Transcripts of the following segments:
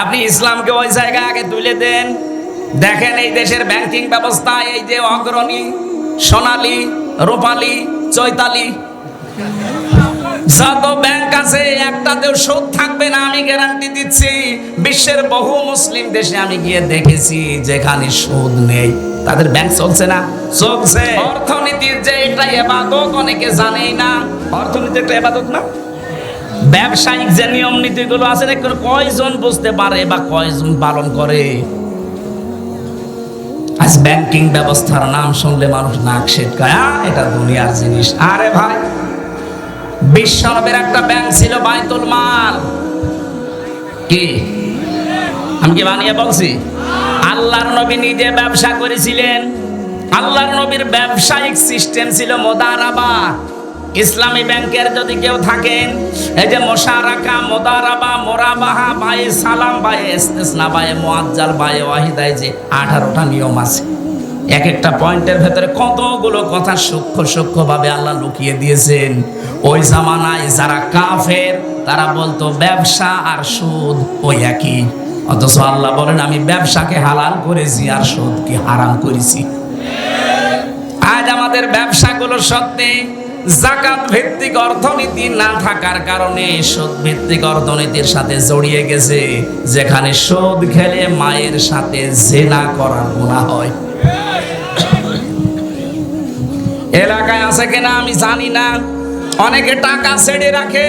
আপনি ইসলামকে ওই জায়গায় আগে তুলে দেন। দেখেন এই দেশের ব্যাংকিং ব্যবস্থা, এই যে অগ্রণী, সোনালী, রূপালী, চৈতালি, যত ব্যাংক আছে একটাতেও সুদ থাকবে না, আমি গ্যারান্টি দিচ্ছি। বিশ্বের বহু মুসলিম দেশে আমি গিয়ে দেখেছি যেখানে সুদ নেই, তাদের ব্যাংক চলছে না, চলছে। অর্থনীতির যে এটা ইবাদত অনেকে জানেই না। অর্থনীতি একটা ইবাদত না? ব্যবসায়িক যে নিয়ম নীতিগুলো আছে কয়জন বুঝতে পারে বা কয়জন পালন করে? আজ ব্যাংকিং ব্যবস্থার নাম শুনলে মানুষ নাক সেটকায়, এটা দুনিয়ার জিনিস। আরে ভাই, বিশ্বনবের একটা ব্যাংক ছিল বাইতুল মাল। কি আমি কি বানিয়ে বলছি? আল্লাহর নবী নিজে ব্যবসা করেছিলেন। আল্লাহর নবীর ব্যবসায়িক সিস্টেম ছিল মুদারাবা। ইসলামী ব্যাংকের যদি কেউ থাকেন, এই যে মুশারাকা, মুদারাবা, মুরাবাহা, বায়ে সালাম, বায়ে ইস্তিসনা, বায়ে মুআজ্জাল, বায়ে ওয়াহিদায় যে 18টা নিয়ম আছে, এক একটা পয়েন্টের ভেতরে কতগুলো কথা সূক্ষ্ম সূক্ষ্মভাবে আল্লাহ লুকিয়ে দিয়েছেন। ওই জামানায় যারা কাফের তারা বলতো ব্যবসা আর সুদ ওই একই, অথচ আল্লাহ বলেন আমি ব্যবসাকে হালাল করেছি আর সুদকে হারাম করেছি। আজ আমাদের ব্যবসাগুলো সত্যি যাকাত ভিত্তিক অর্থনীতি না থাকার কারণে সুদ ভিত্তিক অর্থনীতির সাথে জড়িয়ে গেছে, যেখানে সুদ খেলে মায়ের সাথে জিনা করার গুনাহ হয়। এলাকায় আছে কিনা আমি জানি না, অনেকে টাকা ছেড়ে রাখে,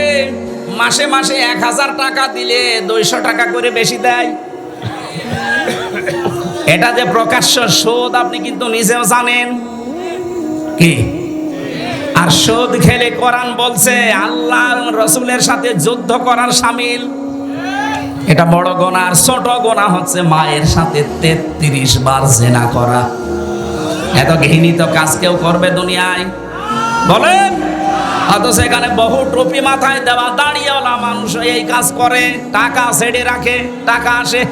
মাসে মাসে 1000 টাকা দিলে 200 টাকা করে বেশি দেয়। এটা যে প্রকাশ্য সুদ আপনি কিন্তু নিজেও জানেন। কি আর সুদ খেলে কোরআন বলছে আল্লাহ রসুলের সাথে যুদ্ধ করার শামিল। এটা বড় গুনাহ। আর ছোট গুনাহ হচ্ছে মায়ের সাথে 33 বার জিনা করা। এত ঘৃণিত কাজ কেউ করবে দুনিয়ায় বলেন? অথচ এখানে বহু টুপি মাথায় দেওয়া দাঁড়িয়েওয়ালা মানুষ এই কাজ করে, টাকা ছেড়ে রাখে, টাকা আসে।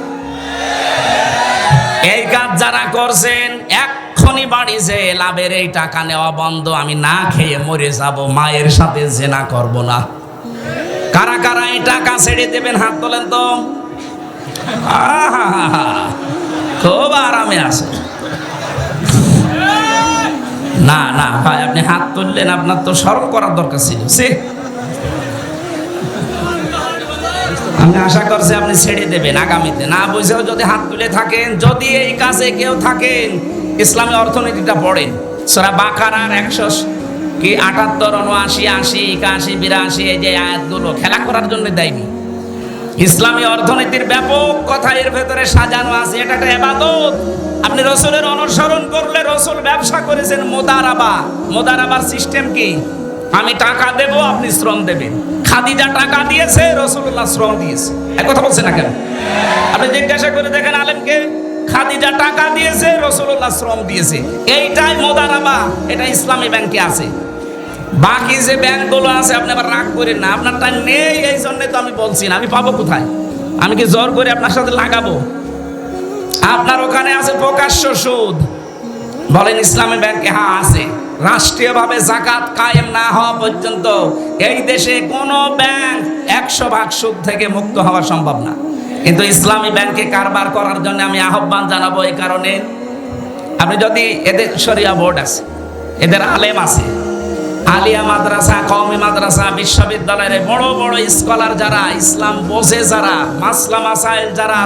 এই কাজ যারা করছেন এক্ষুনি বাড়ি যে লাভের এই টাকা নেওয়া বন্ধ, আমি না খেয়ে মরে যাব, মায়ের সাথে জিনা করব না। কারা কারা এই টাকা ছেড়ে দেবেন হাত তোলেন তো। খুব আরামে আছে। না না ভাই, আপনি হাত তুললেন, আপনার তো শরম করার দরকার ছিল। আমি আশা করছি আপনি ছেড়ে দেবেন আগামীতে। না বুঝেও যদি হাত তুলে থাকেন, যদি এই কাজে কেউ থাকেন, ইসলামী অর্থনীতিটা পড়েন। সূরা বাকারার 178, 79, 80, 81, 82 এই যে আয়াতগুলো খেলা করার জন্য দেয়নি। ইসলামী অর্থনীতির ব্যাপক কথা এর ভেতরে সাজানো আছে। এটা একটা ইবাদত। আপনি রসুলের অনুসরণ করলে, রসুল ব্যবসা করেছেন মুদারাবা। মুদারাবার সিস্টেম কি? আমি টাকা দেব, আপনি শ্রম দেবেন। খাদিজা টাকা দিয়েছে, রাসূলুল্লাহ শ্রম দিয়েছে। এক কথা বলছেন না কেন? আপনি জিজ্ঞাসা করে দেখেন আলেমকে, খাদিজা টাকা দিয়েছে, রাসূলুল্লাহ শ্রম দিয়েছে। এইটাই মুদারাবা। এটা ইসলামী ব্যাংকে আছে। বাকি যে ব্যাংকগুলো আছে আপনি আবার রাগ করেন না, আপনারটা নেই, এই জন্য তো আমি বলছি না। আমি পাবো কোথায়? আমি কি জোর করে আপনার সাথে লাগাবো? আপনার ওখানে আছে প্রকাশ্য সুদ। বলেন ইসলামী ব্যাংকে? হ্যাঁ আছে। রাষ্ট্রীয়ভাবে যাকাত কায়েম না হওয়া পর্যন্ত এই দেশে কোনো ব্যাংক 100% সুদ থেকে মুক্ত হওয়া সম্ভব না। কিন্তু ইসলামী ব্যাংকে কারবার করার জন্য আমি আহ্বান জানাবো। এই কারণে আপনি যদি এদের শরিয়া বোর্ড আছে, এদের আলেম আছে, আলিয়া মাদ্রাসা, কওমি মাদ্রাসা, বিশ্ববিদ্যালয়ের বড় বড় স্কলার যারা, ইসলাম বোঝে যারা, মাসলা মাসাইল যারা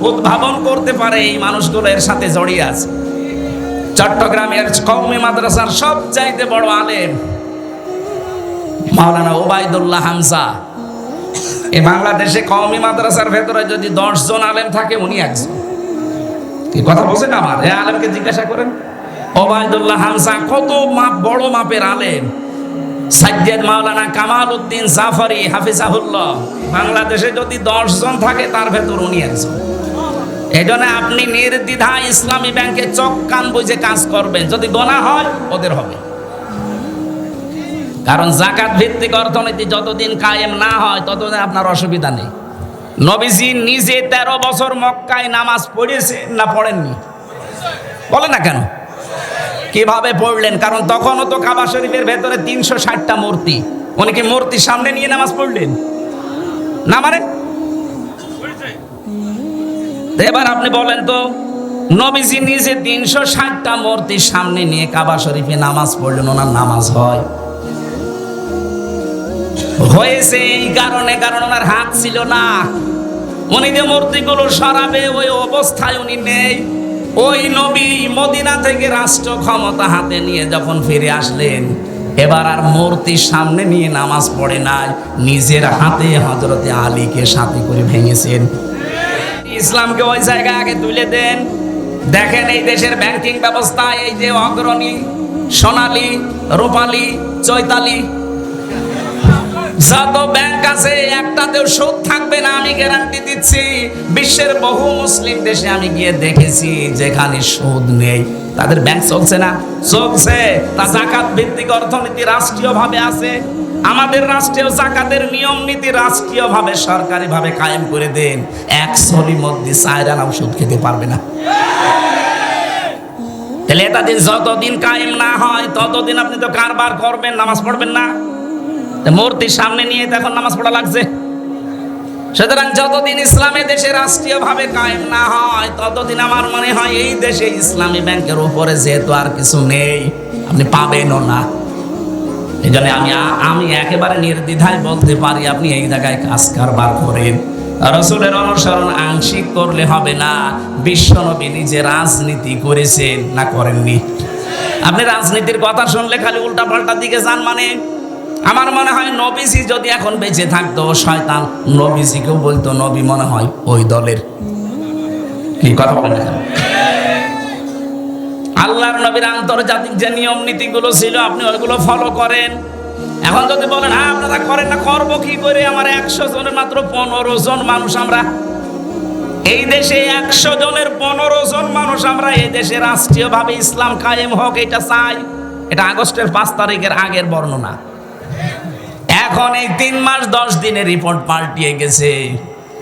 উদ্ভাবন করতে পারে, এই মানুষগুলো এর সাথে জড়িয়ে আছে। চট্টগ্রামের কওমি মাদ্রাসার সবচাইতে বড় আলেম মাওলানা ওবায়দুল্লাহ হামজা। এই বাংলাদেশে কওমি মাদ্রাসার ভেতরে যদি 10 জন আলেম থাকে, উনি একজন। কি কথা বলছেন আমার? এই আলেমকে জিজ্ঞাসা করেন। ওবায়দুল্লাহ হামজা কত বড় মাপের আলেম। সাজ্জাদ মাওলানা কামাল উদ্দিন জাফরি হাফিজাহুল্লাহ, বাংলাদেশে যদি 10 জন থাকে তার ভেতর উনি একজন। এই জন্য আপনি নির্দ্বিধায় ইসলামী ব্যাংকে চোখ কান বুঝে কাজ করবেন। যদি গোনা হয় ওদের হবে, কারণ যাকাত ভিত্তিক অর্থনীতি যতদিন কায়েম না হয় ততদিন আপনার অসুবিধা নেই। নবীজি নিজে 13 বছর মক্কায় নামাজ পড়েছে না পড়েননি? বলে না কেন? কিভাবে পড়লেন? কারণ তখনও তো কাবা শরীফের ভেতরে 360টা মূর্তি। উনি কি মূর্তির সামনে নিয়ে নামাজ পড়লেন? না মানে এবার আপনি বলেন তো, নবীজি নিজে 360টা মূর্তির সামনে নিয়ে কাবা শরীফে নামাজ পড়লেন, ওনার নামাজ হয়েছে এই কারণে, কারণ ওনার হাত ছিল না। উনি যে মূর্তিগুলো সরাবে ওই অবস্থায় উনি নেই। ওই নবী মদিনা থেকে রাষ্ট্র ক্ষমতা হাতে নিয়ে যখন ফিরে আসলেন, এবার আর মূর্তির সামনে নিয়ে নামাজ পড়ে নাই, নিজের হাতে হযরতে আলীকে সাথে করে ভেঙেছেন। ইসলামকে ওই জায়গায় আগে তুলে দেন। দেখেন এই দেশের ব্যাংকিং ব্যবস্থা, এই যে অগ্রণী, সোনালী, রূপালী, চৈতালি, যত ব্যাংক আছে একটাতেও সুদ থাকবে না, আমি গ্যারান্টি দিচ্ছি। বিশ্বের বহু মুসলিম দেশে আমি গিয়ে দেখেছি যেখানে সুদ নেই, তাদের ব্যাংক চলছে না, চলছে। তা যাকাত ভিত্তিক অর্থনীতি রাষ্ট্রীয়ভাবে আছে। আমাদের রাষ্ট্রীয় যাকাতের নিয়ম নীতি রাষ্ট্রীয়ভাবে সরকারিভাবে কায়েম করে দেন, এক সলির মধ্যে 4 আনাও সুদ খেতে পারবে না। তাহলে এটা দিন যতদিন কায়েম না হয় ততদিন আপনি তো কারবার করবেন, নামাজ পড়বেন না। মূর্তির সামনে নিয়ে তখন নামাজ পড়া লাগছে। সুতরাং যতদিন ইসলামী দেশে রাষ্ট্রীয়ভাবে কায়েম না হয় ততদিন আমার মনে হয় এই দেশে ইসলামী ব্যাংকের উপরে যেহেতু আর কিছু নেই, আপনি পাবেনও না। এই জন্য আমি একেবারে নির্দ্বিধায় বলতে পারি, আপনি এই জায়গায় কাজ কারবার করেন। রাসূলের অনুসরণ আংশিক করলে হবে না। বিশ্বনবী নিজে রাজনীতি করেছেন না করেননি? আপনি রাজনীতির কথা শুনলে খালি উল্টা পাল্টা দিকে যান। মানে আমার মনে হয় নবীজি যদি এখন বেঁচে থাকতো, শয়তান নবীজিকেও বলতো নবী মনে হয় ওই দলের। কি কথা বলেন? আল্লাহর নবীর আন্তর্জাতিক যে নিয়ম নীতিগুলো ছিল আপনি ওইগুলো ফলো করেন। এখন যদি বলেন হ্যাঁ আপনারা করেন না, করবো কি করে? আমার 100 জনের মাত্র 15 জন মানুষ আমরা এই দেশে, 100 জনের 15 জন মানুষ আমরা এই দেশে রাষ্ট্রীয়ভাবে ইসলাম কায়েম হোক এটা চাই। এটা আগস্টের 5 তারিখের আগের বর্ণনা। এখন এই 3 মাস 10 দিনের রিপোর্ট পাল্টিয়ে গেছে।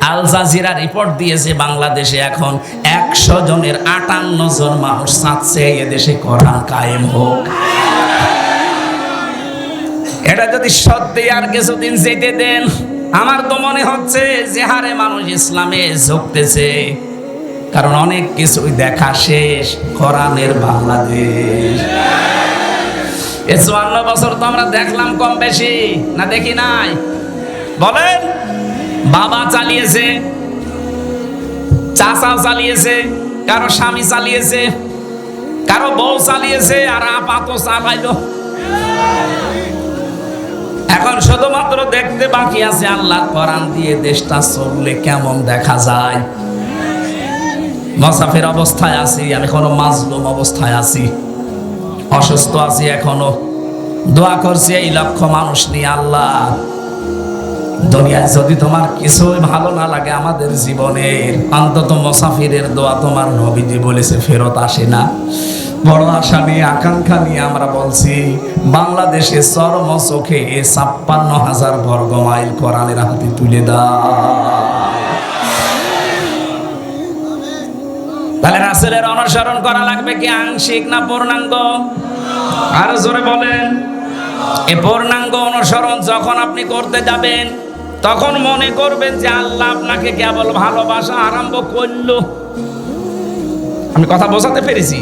আল জাজিরা রিপোর্ট দিয়েছে বাংলাদেশে এখন 100 জনের 58 জন মানুষ চাচ্ছে এদেশে কোরআন কায়েম হোক। এটা যদি সত্যি আর কিছুদিন যেতে দেন, আমার তো মনে হচ্ছে যে হারে মানুষ ইসলামে ঝুঁকতেছে, কারণ অনেক কিছুই দেখা শেষ। কোরআনের বাংলাদেশ 54 বছর তো আমরা দেখলাম কম বেশি, না দেখি নাই? বলেন, বাবা চালিয়েছে, চাচাও চালিয়েছে, কারো স্বামী চালিয়েছে, কারো বউ চালিয়েছে, আর আপাত চালাইলো। এখন শুধুমাত্র দেখতে বাকি আছে আল্লাহ কোরআন দিয়ে দেশটা চললে কেমন দেখা যায়। মুসাফির অবস্থায় আছি আমি, এখনো মাজলুম অবস্থায় আছি, অসুস্থ আছি এখনো। দোয়া করছি এই লক্ষ মানুষ নিয়ে, আল্লাহ দুনিয়ায় যদি তোমার কিছুই ভালো না লাগে আমাদের জীবনের, অন্তত মুসাফিরের দোয়া তোমার নবীজি বলেছে ফেরত আসে না। বড় আশা নিয়ে আকাঙ্ক্ষা নিয়ে আমরা বলছি বাংলাদেশে চরম চোখে 56,000 বর্গ মাইল কোরআনের হাতে তুলে দাও। তাহলে রাসূলের অনুসরণ করা লাগবে কি আংশিক না পূর্ণাঙ্গ? আর জোরে বলেন। এই পূর্ণাঙ্গ অনুসরণ যখন আপনি করতে যাবেন তখন মনে করবেন যে আল্লাহ আপনাকে কেবল ভালোবাসা আরম্ভ করলো। আমি কথা বোঝাতে পেরেছি?